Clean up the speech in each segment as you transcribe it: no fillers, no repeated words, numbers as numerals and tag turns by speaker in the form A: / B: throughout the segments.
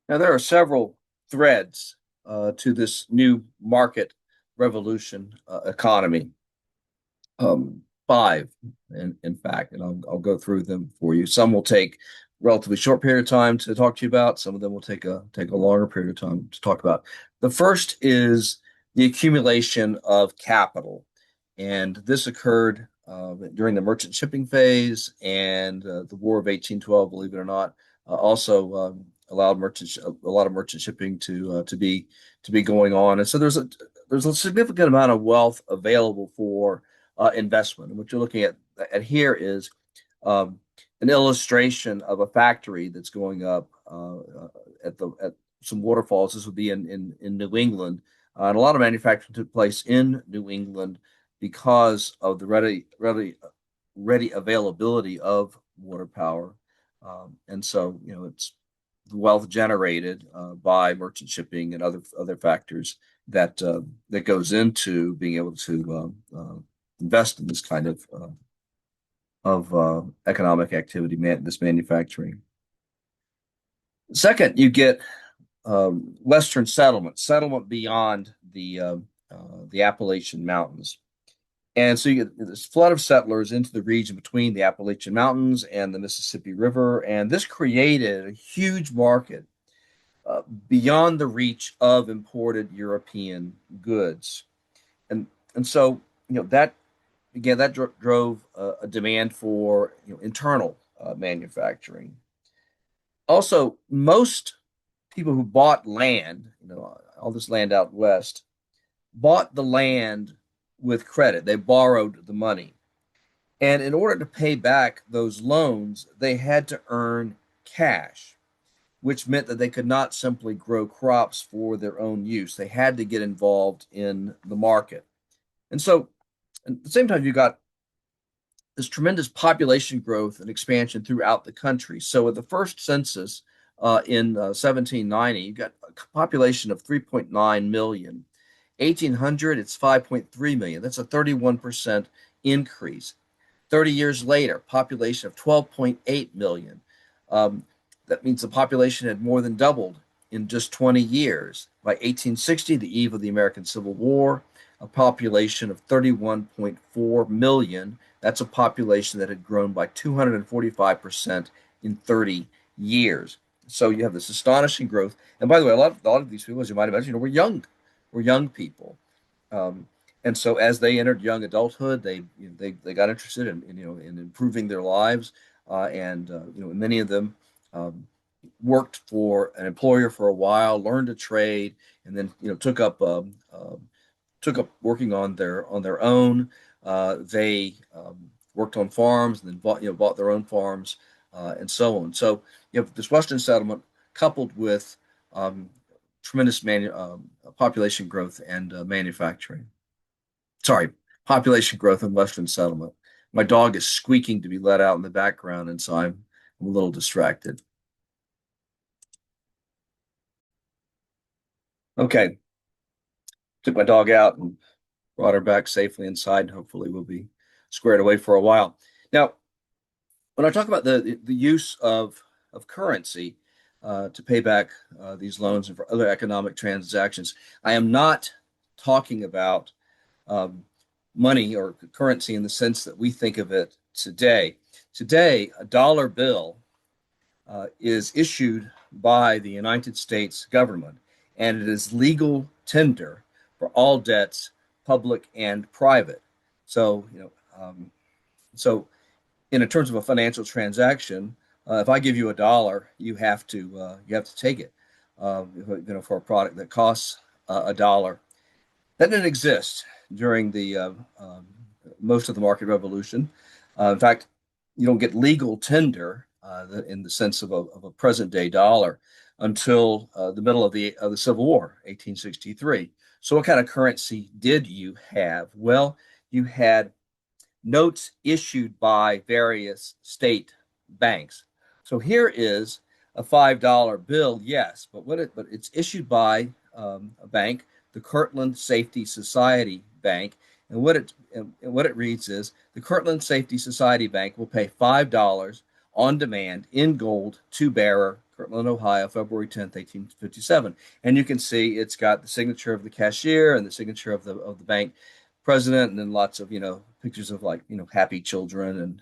A: Now, there are several threads to this new market revolution economy. Five, in fact, and I'll go through them for you. Some will take a relatively short period of time to talk to you about. Some of them will take a longer period of time to talk about. The first is the accumulation of capital, and this occurred during the merchant shipping phase and the War of 1812. Believe it or not, also allowed a lot of merchant shipping to be going on, and so there's a significant amount of wealth available for investment. And what you're looking at here is um, an illustration of a factory that's going up at some waterfalls. This would be in New England. And a lot of manufacturing took place in New England because of the ready availability of water power. And so, it's the wealth generated by merchant shipping and other factors that goes into being able to invest in this kind of economic activity, this manufacturing. Second, you get Western settlement beyond the Appalachian Mountains. And so you get this flood of settlers into the region between the Appalachian Mountains and the Mississippi River. And this created a huge market beyond the reach of imported European goods. And, and so, that again, that drove a demand for internal manufacturing. Also, most people who bought land, all this land out west, bought the land with credit. They borrowed the money. And in order to pay back those loans, they had to earn cash, which meant that they could not simply grow crops for their own use. They had to get involved in the market. And so at the same time, you got this tremendous population growth and expansion throughout the country. So, with the first census in 1790, you got a population of 3.9 million. 1800, it's 5.3 million. That's a 31% increase. 30 years later, population of 12.8 million. Um, that means the population had more than doubled in just 20 years. By 1860, the eve of the American Civil War, a population of 31.4 million. That's a population that had grown by 245% in 30 years. So you have this astonishing growth. And by the way, a lot of these people, as you might imagine, were young people. Um, and so as they entered young adulthood, they got interested in improving their lives, and many of them um, worked for an employer for a while, learned a trade, and then took up working on their own. They worked on farms and then bought their own farms, and so on. So you have this Western settlement coupled with um, tremendous population growth and manufacturing. Sorry, population growth and Western settlement. My dog is squeaking to be let out in the background, and so I'm a little distracted. Okay, took my dog out and brought her back safely inside, and hopefully we'll be squared away for a while. Now, when I talk about the use of currency to pay back these loans and for other economic transactions, I am not talking about um, money or currency in the sense that we think of it today. Today, a dollar bill is issued by the United States government, and it is legal tender for all debts, public and private. So, so in terms of a financial transaction, if I give you a dollar, you have to take it. For a product that costs a dollar, that didn't exist during the most of the market revolution. In fact, you don't get legal tender in the sense of a present day dollar until the middle of the Civil War, 1863. So, what kind of currency did you have? Well, you had notes issued by various state banks. So here is a $5 bill, yes, but it's issued by a bank, the Kirtland Safety Society Bank, and what it reads is the Kirtland Safety Society Bank will pay $5 on demand in gold to bearer, Kirtland, Ohio, February 10th, 1857. And you can see it's got the signature of the cashier and the signature of the bank president, and then lots of pictures of, like, happy children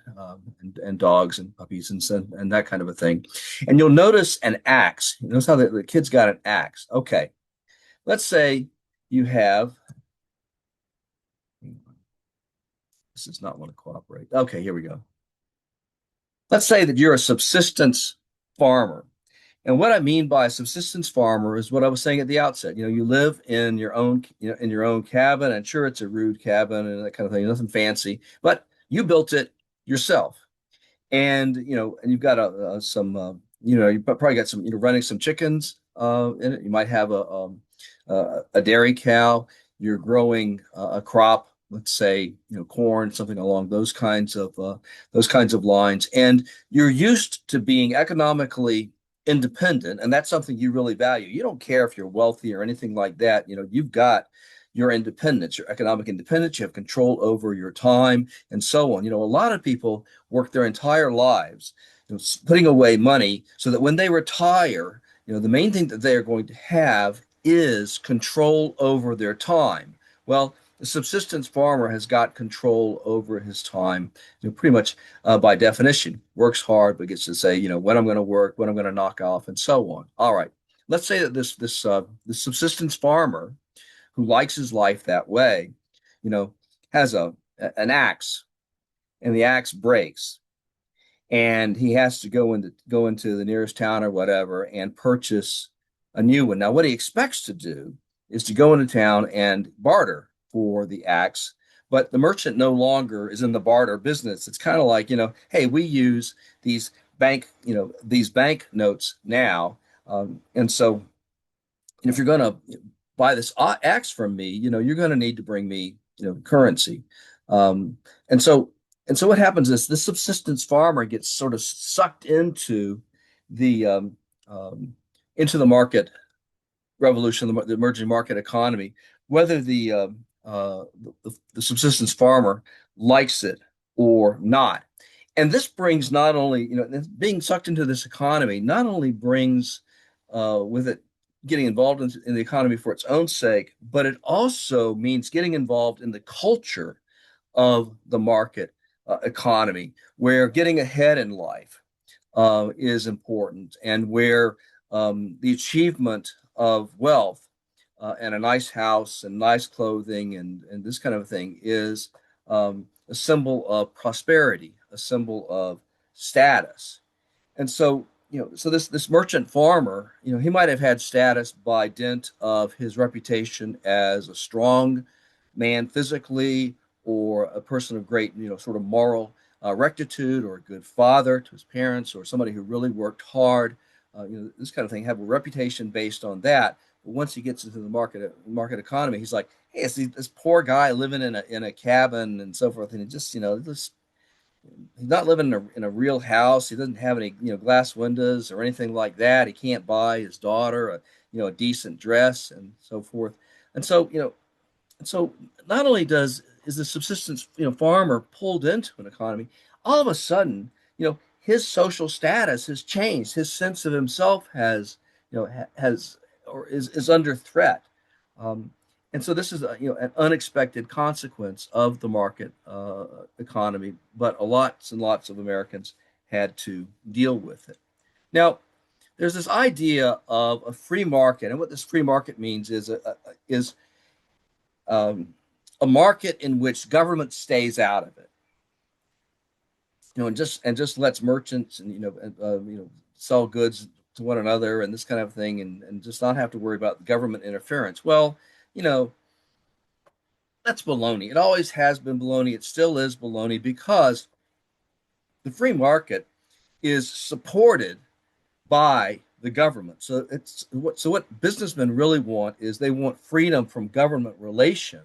A: and dogs and puppies and that kind of a thing. And you'll notice an axe. You notice how the kid's got an axe. Okay, let's say you have. This does not want to cooperate. Okay, here we go. Let's say that you're a subsistence farmer. And what I mean by a subsistence farmer is what I was saying at the outset. You live in your own, in your own cabin, and sure, it's a rude cabin and that kind of thing, nothing fancy, but you built it yourself. And and you've got some, you probably got some, running some chickens in it. You might have a dairy cow. You're growing a crop, let's say, corn, something along those kinds of lines, and you're used to being economically independent, and that's something you really value. You don't care if you're wealthy or anything like that. You've got your independence, your economic independence. You have control over your time and so on. A lot of people work their entire lives, putting away money so that when they retire, the main thing that they are going to have is control over their time. Well, the subsistence farmer has got control over his time, pretty much by definition. Works hard, but gets to say, when I'm going to work, when I'm going to knock off, and so on. All right, let's say that this subsistence farmer who likes his life that way, has an axe, and the axe breaks, and he has to go into the nearest town or whatever and purchase a new one. Now, what he expects to do is to go into town and barter for the axe, but the merchant no longer is in the barter business. It's kind of like, hey, we use these bank notes now, and so if you're going to buy this axe from me, you're going to need to bring me, currency. Um, and so what happens is this subsistence farmer gets sort of sucked the um, um, into the market revolution, the emerging market economy, whether the subsistence farmer likes it or not. And this brings not only, being sucked into this economy not only brings with it getting involved in the economy for its own sake, but it also means getting involved in the culture of the market economy, where getting ahead in life is important, and where the achievement of wealth and a nice house and nice clothing and this kind of thing is a symbol of prosperity, a symbol of status. And so, so this merchant farmer, he might have had status by dint of his reputation as a strong man physically, or a person of great, sort of moral rectitude, or a good father to his parents, or somebody who really worked hard. This kind of thing, have a reputation based on that. But once he gets into the market economy, he's like, hey, it's this poor guy living in a cabin and so forth, and it just, this he's not living in a real house. He doesn't have any, glass windows or anything like that. He can't buy his daughter a decent dress and so forth. And so, not only is the subsistence, farmer pulled into an economy, all of a sudden, his social status has changed. His sense of himself has or is under threat. Um, and so this is an unexpected consequence of the market economy, but lots and lots of Americans had to deal with it. Now, there's this idea of a free market, and what this free market means is um, a market in which government stays out of it, and just lets merchants and sell goods to one another and this kind of thing, and just not have to worry about government interference. Well, you know, that's baloney. It always has been baloney. It still is baloney, because the free market is supported by the government. So what businessmen really want is they want freedom from government relation,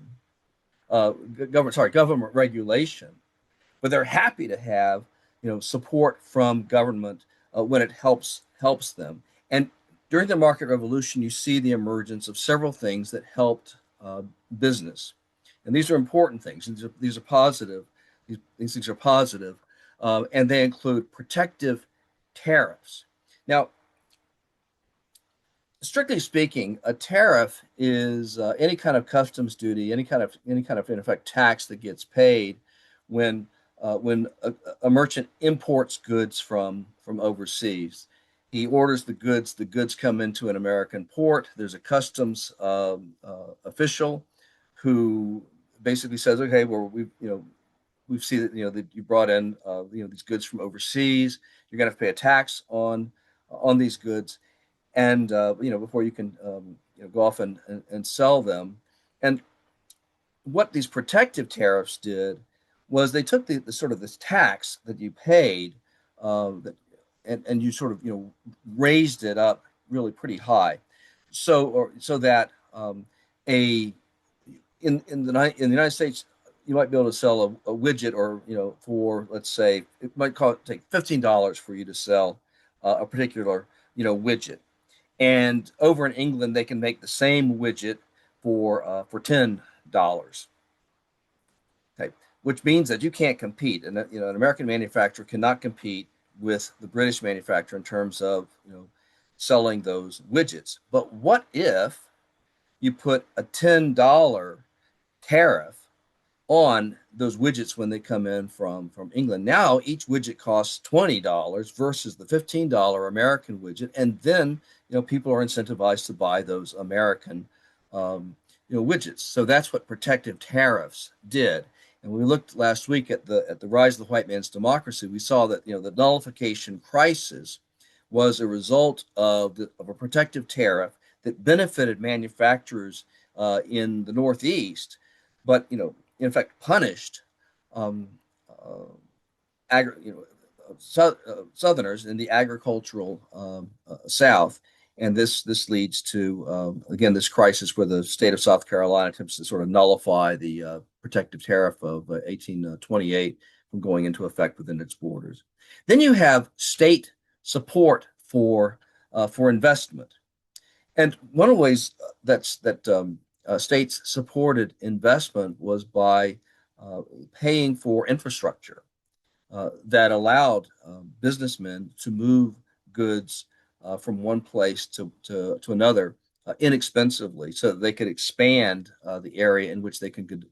A: government regulation, but they're happy to have support from government when it helps them. And during the market revolution, you see the emergence of several things that helped business, and these are important things. These are positive. These things are positive. and they include protective tariffs. Now, strictly speaking, a tariff is any kind of customs duty, any kind of in effect tax that gets paid when a merchant imports goods from overseas. He orders the goods come into an American port. There's a customs official who basically says, okay, well, we've seen that that you brought in these goods from overseas. You're going to have to pay a tax on these goods, and before you can go off and sell them. And what these protective tariffs did was they took the sort of this tax that you paid, that and you sort of raised it up really pretty high, so that a in the United States you might be able to sell a widget, or for, let's say, it might take $15 for you to sell a particular widget, and over in England they can make the same widget for $10. Okay, which means that you can't compete, and that, an American manufacturer cannot compete with the British manufacturer in terms of selling those widgets. But what if you put a $10 tariff on those widgets when they come in from England? Now each widget costs $20 versus the $15 American widget, and then people are incentivized to buy those American widgets. So that's what protective tariffs did. And when we looked last week at the rise of the white man's democracy, we saw that the nullification crisis was a result of a protective tariff that benefited manufacturers in the Northeast, but in fact punished um, uh, agri- you know, Southerners in the agricultural South. And this leads to again this crisis where the state of South Carolina attempts to sort of nullify the protective tariff of 1828 from going into effect within its borders. Then you have state support for investment, and one of the ways that states supported investment was by paying for infrastructure that allowed businessmen to move goods from one place to another inexpensively, so that they could expand the area in which they could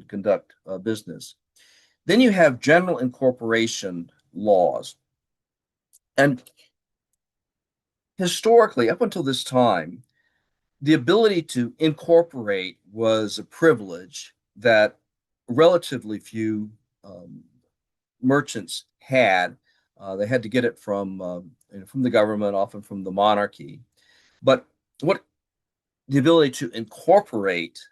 A: conduct business. Then you have general incorporation laws. And historically, up until this time, the ability to incorporate was a privilege that relatively few merchants had. They had to get it from the government, often from the monarchy. But what the ability to incorporate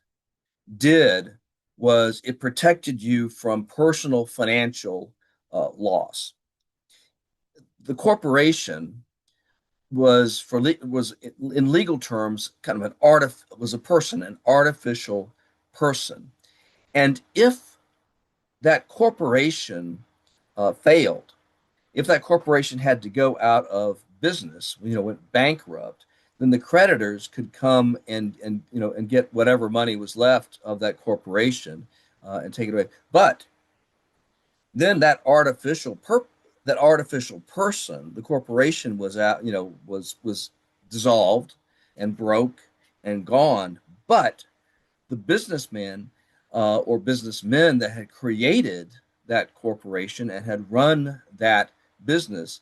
A: did was it protected you from personal financial loss. The corporation was in legal terms kind of an artificial person, and if that corporation failed, if that corporation had to go out of business, went bankrupt, then the creditors could come and get whatever money was left of that corporation and take it away. But then that artificial person, the corporation, was out, was dissolved and broke and gone. But the businessman or businessmen that had created that corporation and had run that business,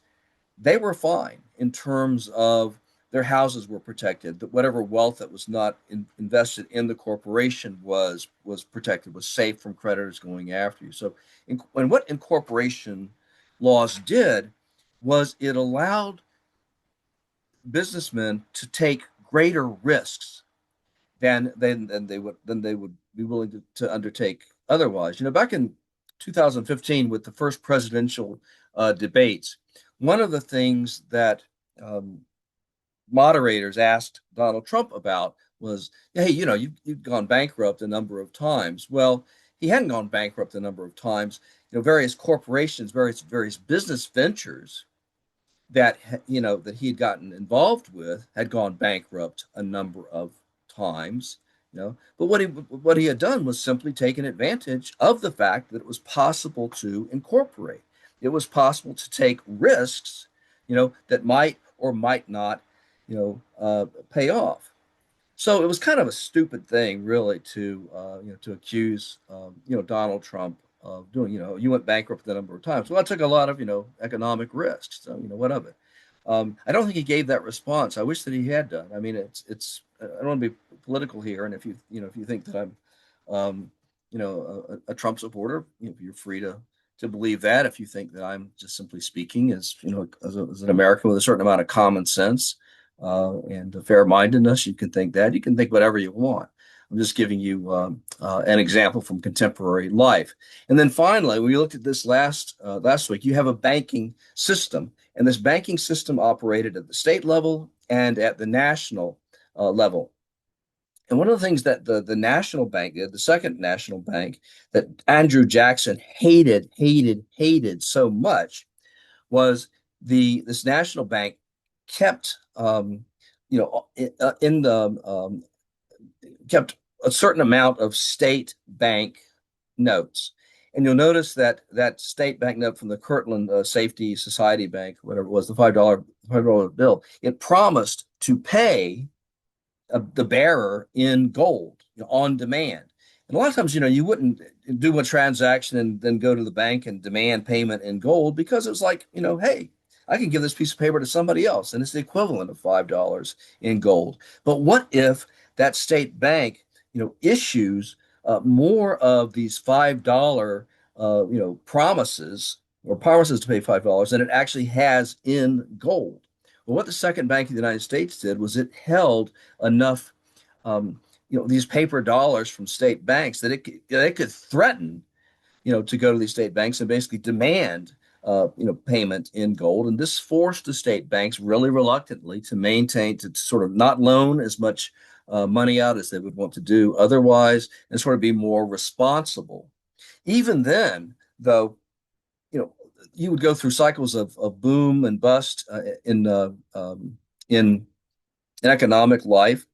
A: they were fine in terms of their houses were protected, that whatever wealth that was not invested in the corporation was protected, was safe from creditors going after you. So, and what incorporation laws did was it allowed businessmen to take greater risks than they would be willing to undertake otherwise. Back in 2015, with the first presidential debates, one of the things that um, moderators asked Donald Trump about was, hey, you've gone bankrupt a number of times. Well, he hadn't gone bankrupt a number of times. Various corporations, various business ventures that that he had gotten involved with had gone bankrupt a number of times. But what he had done was simply taken advantage of the fact that it was possible to incorporate. it was possible to take risks, that might or might not, pay off. So it was kind of a stupid thing, really, to accuse Donald Trump of doing. You went bankrupt a number of times. Well, I took a lot of economic risks. So what of it? I don't think he gave that response. I wish that he had done. I mean, it's. I don't want to be political here, and if you think that I'm, a Trump supporter, you're free to believe that. If you think that I'm just simply speaking as as an American with a certain amount of common sense and fair-mindedness, you can think that. You can think whatever you want. I'm just giving you an example from contemporary life. And then finally, we looked at this last week. You have a banking system, and this banking system operated at the state level and at the national level. And one of the things that the national bank did, the second national bank that Andrew Jackson hated so much, was this national bank kept in the kept a certain amount of state bank notes. And you'll notice that that state bank note from the Kirtland Safety Society Bank, whatever it was, the $5 bill, it promised to pay the bearer in gold, on demand. And a lot of times, you wouldn't do a transaction and then go to the bank and demand payment in gold, because it's like, hey, I can give this piece of paper to somebody else and it's the equivalent of $5 in gold. But what if that state bank, issues more of these $5, promises, or promises to pay $5 than it actually has in gold? Well, what the second bank of the United States did was it held enough, these paper dollars from state banks that it could threaten, to go to these state banks and basically demand, payment in gold. And this forced the state banks really reluctantly to sort of not loan as much money out as they would want to do otherwise, and sort of be more responsible. Even then, though, you would go through cycles of boom and bust in economic life.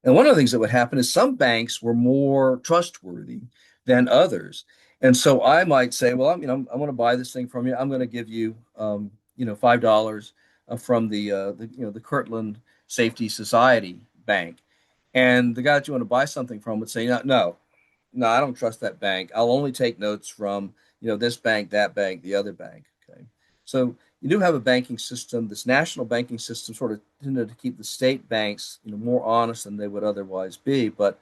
A: And one of the things that would happen is some banks were more trustworthy than others. And so I might say, well, I want to buy this thing from you. I'm going to give you, $5 from the Kirtland Safety Society Bank. And the guy that you want to buy something from would say, no, I don't trust that bank. I'll only take notes from, this bank, that bank, the other bank. Okay. So you do have a banking system. This national banking system sort of tended to keep the state banks, more honest than they would otherwise be. You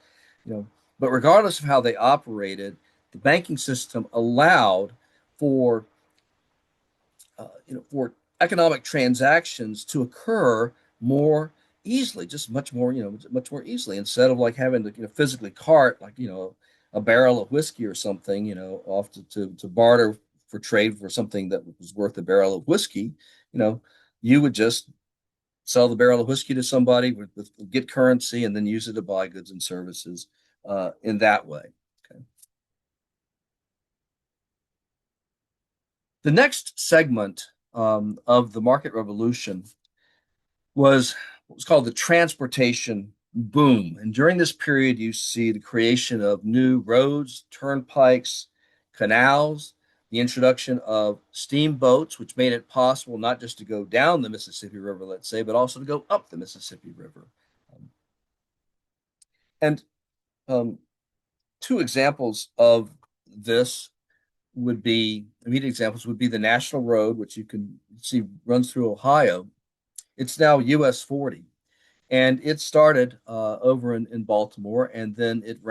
A: know, but regardless of how they operated, the banking system allowed for, for economic transactions to occur more easily, just much more easily, instead of like having to, physically cart, like, a barrel of whiskey or something, off to barter for trade for something that was worth a barrel of whiskey. You know, you would just sell the barrel of whiskey to somebody, get currency, and then use it to buy goods and services in that way. Okay. The next segment of the market revolution was what was called the transportation boom. And during this period, you see the creation of new roads, turnpikes, canals, the introduction of steamboats, which made it possible not just to go down the Mississippi River, let's say, but also to go up the Mississippi River. And um, two examples of this immediate examples would be the National Road, which you can see runs through Ohio. It's now US 40. And it started over in Baltimore, and then it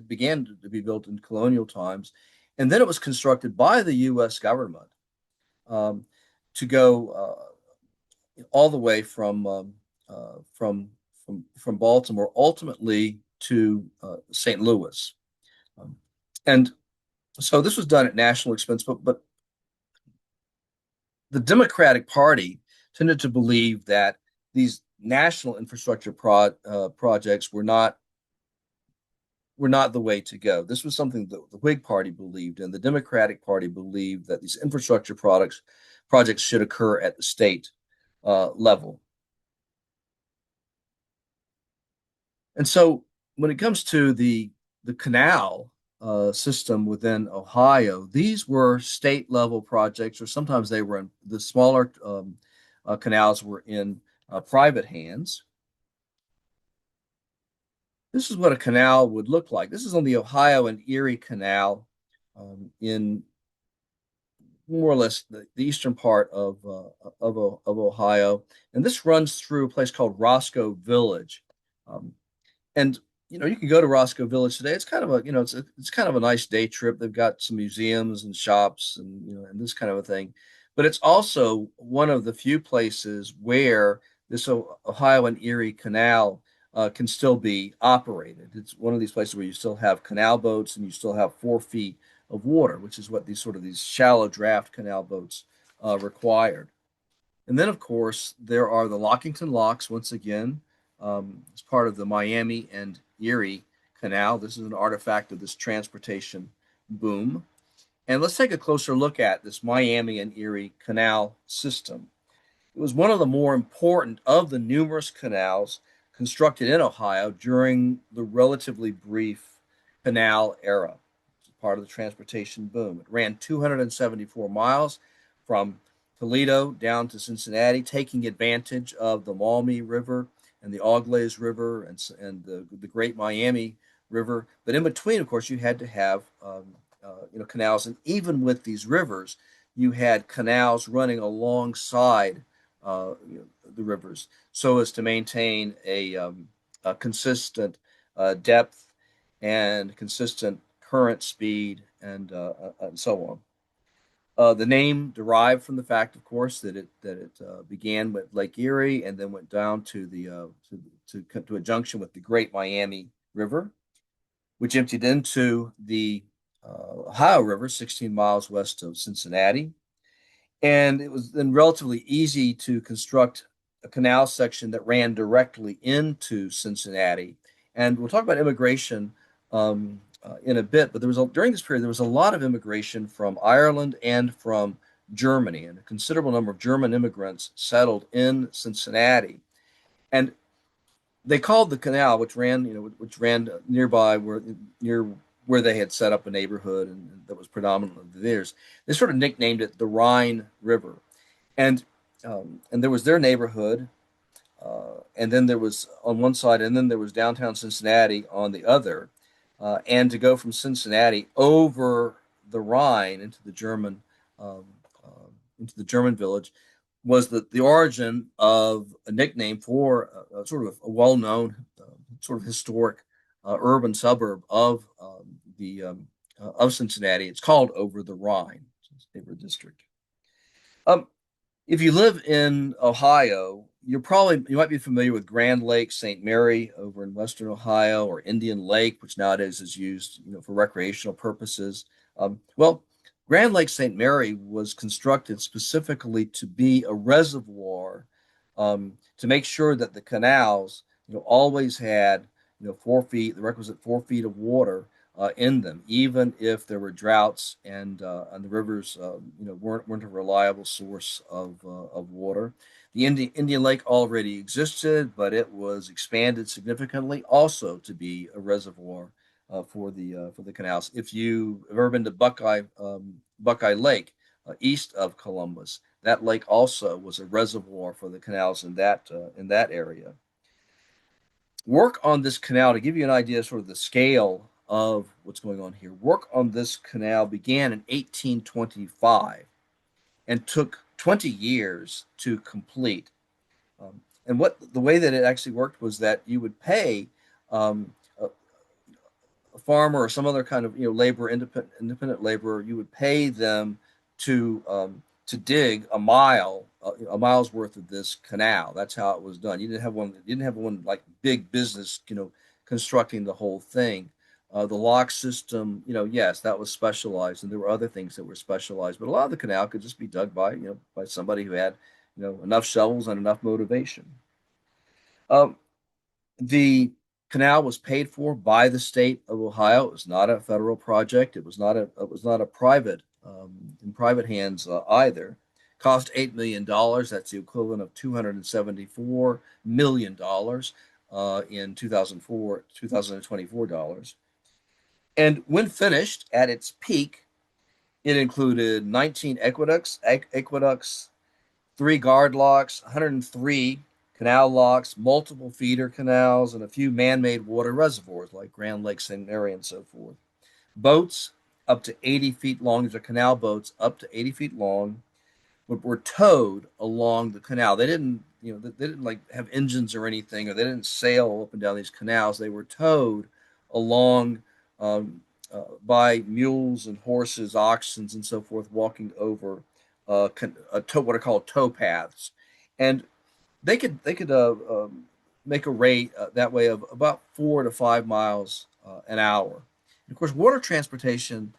A: began to be built in colonial times. And then it was constructed by the US government um, to go all the way from Baltimore, ultimately to St. Louis. Um, and so this was done at national expense, but the Democratic Party tended to believe that these national infrastructure projects were not the way to go. This was something that the Whig Party believed, and the Democratic Party believed that these infrastructure projects should occur at the state level. And so, when it comes to the canal, system within Ohio. These were state level projects, or sometimes they were in the smaller canals were in private hands. This is what a canal would look like. This is on the Ohio and Erie Canal in more or less the eastern part of Ohio, and this runs through a place called Roscoe Village. Um, and you can go to Roscoe Village today. It's kind of a it's kind of a nice day trip. They've got some museums and shops and and this kind of a thing. But it's also one of the few places where this Ohio and Erie Canal can still be operated. It's one of these places where you still have canal boats and you still have 4 feet of water, which is what these shallow draft canal boats required. And then, of course, there are the Lockington Locks once again. As part of the Miami and Erie Canal. This is an artifact of this transportation boom. And let's take a closer look at this Miami and Erie Canal system. It was one of the more important of the numerous canals constructed in Ohio during the relatively brief canal era. It's part of the transportation boom. It ran 274 miles from Toledo down to Cincinnati, taking advantage of the Maumee River and the Auglaize River and the Great Miami River. But in between, of course, you had to have canals, and even with these rivers, you had canals running alongside the rivers so as to maintain a consistent depth and consistent current speed and so on. The name derived from the fact, of course, that it began with Lake Erie and then went down to to a junction with the Great Miami River, which emptied into the Ohio River, 16 miles west of Cincinnati. And it was then relatively easy to construct a canal section that ran directly into Cincinnati. And we'll talk about immigration in a bit, but during this period there was a lot of immigration from Ireland and from Germany, and a considerable number of German immigrants settled in Cincinnati. And they called the canal, which ran nearby, near where they had set up a neighborhood and that was predominantly theirs. They sort of nicknamed it the Rhine River, and and there was their neighborhood, and then there was on one side, and then there was downtown Cincinnati on the other, and to go from Cincinnati over the Rhine um, into the German village was the origin of a nickname for sort of a well-known, sort of historic urban suburb of Cincinnati. It's called Over the Rhine, neighborhood district. Um, if you live in Ohio, you might be familiar with Grand Lake St. Mary over in Western Ohio, or Indian Lake, which nowadays is used, for recreational purposes. Well, Grand Lake St. Mary was constructed specifically to be a reservoir, to make sure that the canals, always had, 4 feet, the requisite 4 feet of water in them, even if there were droughts and the rivers, weren't a reliable source of water. The Indian Lake already existed, but it was expanded significantly, also to be a reservoir for the canals. If you have ever been to Buckeye Lake, east of Columbus, that lake also was a reservoir for the canals in that area. Work on this canal, to give you an idea of sort of the scale of what's going on here. Work on this canal began in 1825 and took 20 years to complete. And the way that it actually worked was that you would pay a farmer or some other kind of labor, independent laborer. You would pay them to dig a mile's worth of this canal. That's how it was done. You didn't have one like big business, constructing the whole thing. The lock system, yes, that was specialized, and there were other things that were specialized. But a lot of the canal could just be dug by somebody who had, enough shovels and enough motivation. Um, the canal was paid for by the state of Ohio. It was not a federal project. It was not a private, in private hands either. Cost $8 million. That's the equivalent of $274 million in 2024 dollars. And when finished at its peak, it included 19 aqueducts, three guard locks, 103 canal locks, multiple feeder canals, and a few man-made water reservoirs like Grand Lake St. Mary and so forth. Boats up to 80 feet long. These are canal boats up to 80 feet long were towed along the canal. They didn't, they didn't like have engines or anything, or they didn't sail up and down these canals. They were towed along by mules and horses, oxen, and so forth, walking over what are called tow paths, and they could make a rate that way of about 4 to 5 miles an hour. And of course, water transportation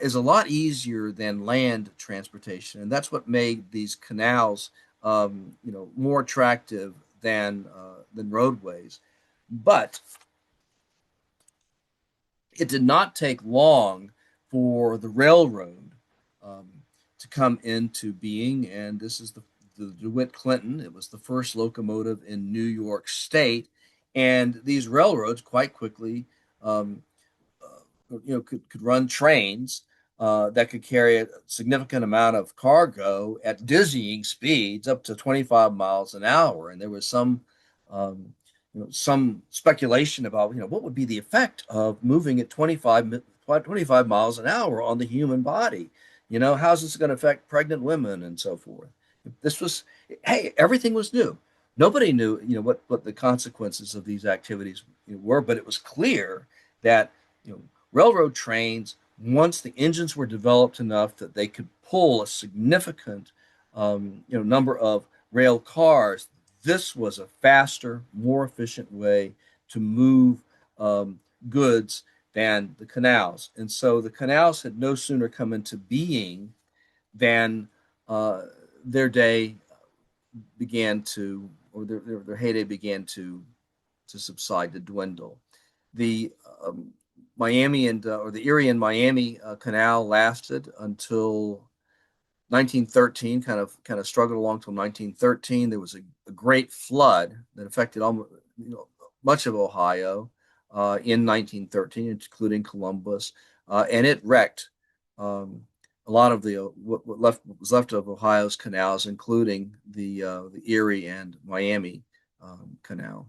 A: is a lot easier than land transportation, and that's what made these canals, more attractive than roadways. But it did not take long for the railroad um, to come into being, and this is the DeWitt Clinton. It was the first locomotive in New York State, and these railroads quite quickly, um, could run trains that could carry a significant amount of cargo at dizzying speeds, up to 25 miles an hour. And there was um, some speculation about, what would be the effect of moving at 25 miles an hour on the human body. How's this going to affect pregnant women and so forth? This was, hey, everything was new. Nobody knew, what the consequences of these activities were, but it was clear that, you know, railroad trains, once the engines were developed enough that they could pull a significant, number of rail cars, this was a faster, more efficient way to move goods than the canals. And so the canals had no sooner come into being than uh, their day began to, or their heyday began to subside, to dwindle. The Miami or the Erie and Miami Canal lasted until 1913. Kind of struggled along till 1913. There was a great flood that affected almost, much of Ohio in 1913, including Columbus, and it wrecked um, a lot of the what was left of Ohio's canals, including the Erie and Miami Canal.